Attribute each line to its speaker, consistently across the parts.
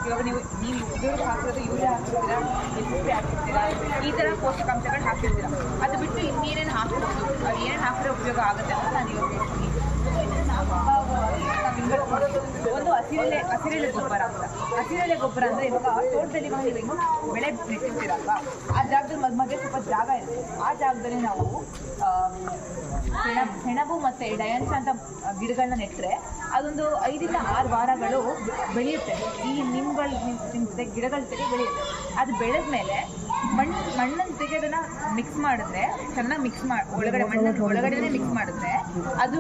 Speaker 1: ಇವಾಗ ನೀವು ಇದ್ರದ್ದು ಹಾಕಿರೋದು ಯೂರಿಯಾ ಹಾಕಿರ್ತೀರಾ, ಎಸ್ ಹಾಕಿರ್ತೀರಾ, ಈ ಥರ ಪೋಷಕಾಂಶಗಳು ಹಾಕಿರ್ತೀರಾ. ಅದು ಬಿಟ್ಟು ಇನ್ನೇನೇನು ಹಾಕ್ಬೋದು, ಅದು ಏನೇನು ಹಾಕಿದ್ರೆ ಉಪಯೋಗ ಆಗುತ್ತೆ ಅಂತ ನಾನು ಇವಾಗ ಹೇಳ್ತೀನಿ. ಒಂದು ಹಸಿರೆಲೆ ಗೊಬ್ಬರ ಅಂತ. ಹಸಿರೆಲೆ ಗೊಬ್ಬರ ಅಂದರೆ ಇವಾಗ ತೋಟದಲ್ಲಿ ನೀವು ಹೆಂಗೆ ಬೆಳೆ ನೆಟ್ಟಿರ್ತೀರಲ್ವ, ಆ ಜಾಗದಲ್ಲಿ ಮಧ್ಯೆ ಸ್ವಲ್ಪ ಜಾಗ ಇರುತ್ತೆ. ಆ ಜಾಗದಲ್ಲಿ ನಾವು ಸೆಣಬು ಮತ್ತು ಡಯನ್ಸ್ ಅಂತ ಗಿಡಗಳನ್ನ ನೆಟ್ಟರೆ ಅದೊಂದು 5 ರಿಂದ 6 ವಾರಗಳು ಬೆಳೆಯುತ್ತೆ. ಈ ನಿಮ್ಗಳ ಜೊತೆ ಗಿಡಗಳ ಜೊತೆಗೆ ಬೆಳೆಯುತ್ತೆ. ಅದು ಬೆಳೆದ ಮೇಲೆ ಮಣ್ಣನ್ನು ತೆಗೆದನ್ನ ಮಿಕ್ಸ್ ಮಾಡಿದ್ರೆ, ಚೆನ್ನಾಗಿ ಮಿಕ್ಸ್ ಮಾಡಿ ಒಳಗಡೆನೇ ಮಿಕ್ಸ್ ಮಾಡಿದ್ರೆ ಅದು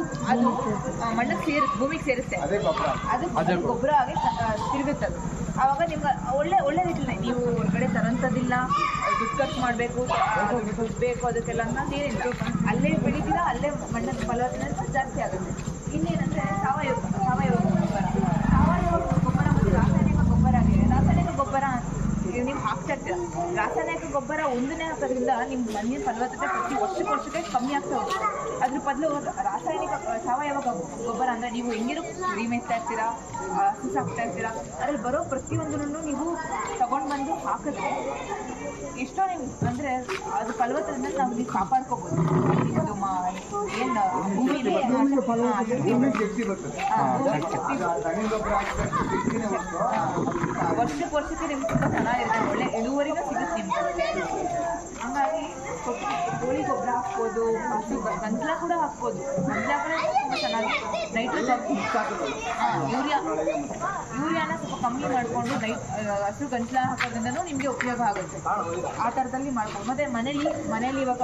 Speaker 1: ಮಣ್ಣಿಗೆ ಭೂಮಿಗೆ ಸೇರುತ್ತೆ. ಅದು ಗೊಬ್ಬರ ಆಗಿ ತಿರುಗುತ್ತೆ. ಅದು ಆವಾಗ ನಿಮ್ಗೆ ಒಳ್ಳೆ ರೀತಿಯಲ್ಲಿ ನೀವು ಹೊರಗಡೆ ತರೋಂಥದ್ದಿಲ್ಲ, ದುಡ್ಡು ಖರ್ಚು ಮಾಡಬೇಕು, ದುಡ್ಡು ಬೇಕು ಅದಕ್ಕೆಲ್ಲ ಅನ್ನೋದು ಏನಿಲ್ಲ. ಅಲ್ಲೇ ಬೆಳಿತೀರ, ಅಲ್ಲೇ ಮಣ್ಣಿನ ಫಲವತ್ತತೆ ಜಾಸ್ತಿ ಆಗುತ್ತೆ. ಇನ್ನೇನಂದರೆ ಸಾವಯವ ಗೊಬ್ಬರ ಮತ್ತು ರಾಸಾಯನಿಕ ಗೊಬ್ಬರ ಆಗಿದೆ. ರಾಸಾಯನಿಕ ಗೊಬ್ಬರ ನೀವು ಹಾಕ್ತಾ ಇರ್ತೀರ. ರಾಸಾಯನಿಕ ಗೊಬ್ಬರ ಒಂದನೇ ಹಾಕೋದ್ರಿಂದ ನಿಮ್ಮ ಮಣ್ಣಿನ ಫಲವತ್ತತೆ ಪ್ರತಿ ವರ್ಷಕ್ಕೆ ಕಮ್ಮಿ ಆಗ್ತಾ ಹೋಗುತ್ತೆ. ಅದ್ರ ಬದಲು ರಾಸಾಯನಿಕ ಸಾವಯವ ಗೊಬ್ಬರ ಅಂದರೆ ನೀವು ಹೆಂಗಿರೋ ಕುರಿ ಮೇಯ್ತಾ ಇರ್ತೀರಾ, ಹಸು ಸಾಕ್ತಾ ಇರ್ತೀರಾ, ಅದ್ರಲ್ಲಿ ಬರೋ ಪ್ರತಿಯೊಂದನ್ನು ನೀವು ತಗೊಂಡು ಬಂದು ಹಾಕಿದ್ರೆ ಎಷ್ಟೋ ನಿಮ್ಗೆ ಅಂದರೆ ಅದು ಫಲವತ್ತತೆಯಿಂದ ನೀವು ಕಾಪಾಡ್ಕೋಬೋದು. ಏನು ಭೂಮಿಲಿ ವರ್ಷಕ್ಕೆ ನಿಮ್ಗೆ ತುಂಬ ಚೆನ್ನಾಗಿರುತ್ತೆ, ಒಳ್ಳೆ ಇಳುವರಿನೂ ಸಿಗುತ್ತೆ ನಿಮ್ಗೆ. ಹಂಗಾಗಿ ಕೋಳಿ ಗೊಬ್ಬರ ಹಾಕ್ಬೋದು, ಹಸು ಗಂಜಲ ಕೂಡ ಹಾಕ್ಬೋದು. ಗಂಜಲ ಕೂಡ ತುಂಬ ಚೆನ್ನಾಗಿ ನೈಟ್ರೋಜನ್ ಯೂರಿಯಾನ ಸ್ವಲ್ಪ ಕಮ್ಮಿ ಮಾಡಿಕೊಂಡು ಹಸು ಗಂಜಲ ಹಾಕೋದ್ರಿಂದನೂ ನಿಮಗೆ ಉಪಯೋಗ ಆಗುತ್ತೆ. ಆ ಥರದಲ್ಲಿ ಮಾಡ್ಬೋದು. ಮತ್ತು ಮನೇಲಿ ಇವಾಗ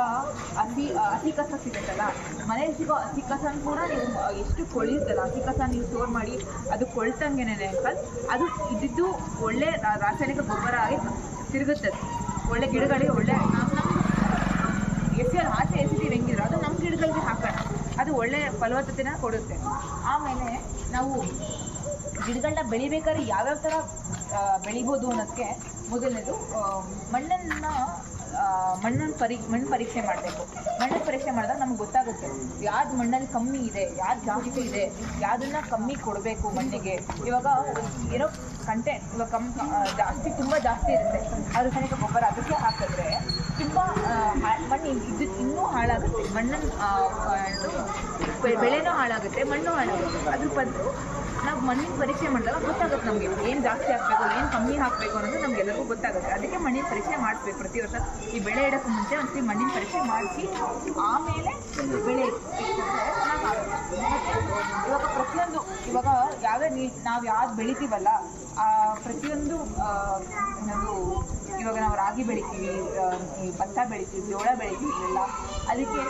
Speaker 1: ಹಸಿ ಕಸ ಸಿಗುತ್ತಲ್ಲ, ಮನೇಲಿ ಸಿಗೋ ಹಸಿ ಕಸನ ಕೂಡ ನೀವು ಎಷ್ಟು ಕೊಳಿಯುತ್ತಲ್ಲ, ಹಸಿ ಕಸ ನೀವು ಸ್ಟೋರ್ ಮಾಡಿ ಅದು ಕೊಳ್ತಂಗೆನೆ ಅಂಕಲ್ ಅದು ಇದ್ದಿದ್ದು ಒಳ್ಳೆ ರಾಸಾಯನಿಕ ಗೊಬ್ಬರ ಆಗಿ ತಿರುಗುತ್ತೆ. ಒಳ್ಳೆ ಗಿಡಗಳಿಗೆ ಒಳ್ಳೆ ಆಚೆ ಎಸಿತೀವಿ ಹೆಂಗಿದ್ರು ಅದು ನಮ್ಮ ಗಿಡಗಳಿಗೆ ಹಾಕೋಣ, ಅದು ಒಳ್ಳೆ ಫಲವತ್ತತೆನ ಕೊಡುತ್ತೆ. ಆಮೇಲೆ ನಾವು ಗಿಡಗಳನ್ನ ಬೆಳಿಬೇಕಾದ್ರೆ ಯಾವ್ಯಾವ ಥರ ಬೆಳಿಬೋದು ಅನ್ನೋದಕ್ಕೆ ಮೊದಲನೇದು ಮಣ್ಣು ಪರೀಕ್ಷೆ ಮಾಡಬೇಕು. ಮಣ್ಣು ಪರೀಕ್ಷೆ ಮಾಡಿದಾಗ ನಮ್ಗೆ ಗೊತ್ತಾಗುತ್ತೆ ಯಾವ್ದು ಮಣ್ಣಲ್ಲಿ ಕಮ್ಮಿ ಇದೆ, ಯಾವ್ದು ಜಾಸ್ತಿ ಇದೆ, ಯಾವುದನ್ನ ಕಮ್ಮಿ ಕೊಡಬೇಕು ಮಣ್ಣಿಗೆ. ಇವಾಗ ಏನೋ ಕಂಟೆಂಟ್ ಇವಾಗ ತುಂಬ ಜಾಸ್ತಿ ಇರುತ್ತೆ, ಅದು ರಾಸಾಯನಿಕ ಗೊಬ್ಬರ ಅದಕ್ಕೆ ಹಾಕಿದ್ರೆ ತುಂಬ ಮಣ್ಣು ಇನ್ನೂ ಹಾಳಾಗುತ್ತೆ. ಬೆಳೆನೂ ಹಾಳಾಗುತ್ತೆ, ಮಣ್ಣು ಹಾಳಾಗುತ್ತೆ. ಅದ್ರ ಬದಲು ನಾವು ಮಣ್ಣಿನ ಪರೀಕ್ಷೆ ಮಾಡಿದಾಗ ಗೊತ್ತಾಗುತ್ತೆ ನಮಗೆ ಏನು ಜಾಸ್ತಿ ಹಾಕಬೇಕು, ಏನು ಕಮ್ಮಿ ಹಾಕಬೇಕು ಅನ್ನೋದು ನಮಗೆಲ್ಲರಿಗೂ ಗೊತ್ತಾಗುತ್ತೆ. ಅದಕ್ಕೆ ಮಣ್ಣಿನ ಪರೀಕ್ಷೆ ಮಾಡಿಸ್ಬೇಕು ಪ್ರತಿ ವರ್ಷ. ಈ ಬೆಳೆ ಇಡೋಕ್ಕೂ ಮುಂಚೆ ಒಂದ್ಸರಿ ಮಣ್ಣಿನ ಪರೀಕ್ಷೆ ಮಾಡಿಸಿ ಆಮೇಲೆ ಬೆಳೆ ಚೆನ್ನಾಗಾಗುತ್ತೆ. ಇವಾಗ ಪ್ರತಿಯೊಂದು ನಾವು ಯಾವ್ದು ಬೆಳಿತೀವಲ್ಲ ಪ್ರತಿಯೊಂದು ಇವಾಗ ನಾವು ರಾಗಿ ಬೆಳಿತೀವಿ, ಭತ್ತ ಬೆಳಿತೀವಿ, ಜೋಳ ಬೆಳಿತೀವಿ, ಎಲ್ಲ ಅದಕ್ಕೆ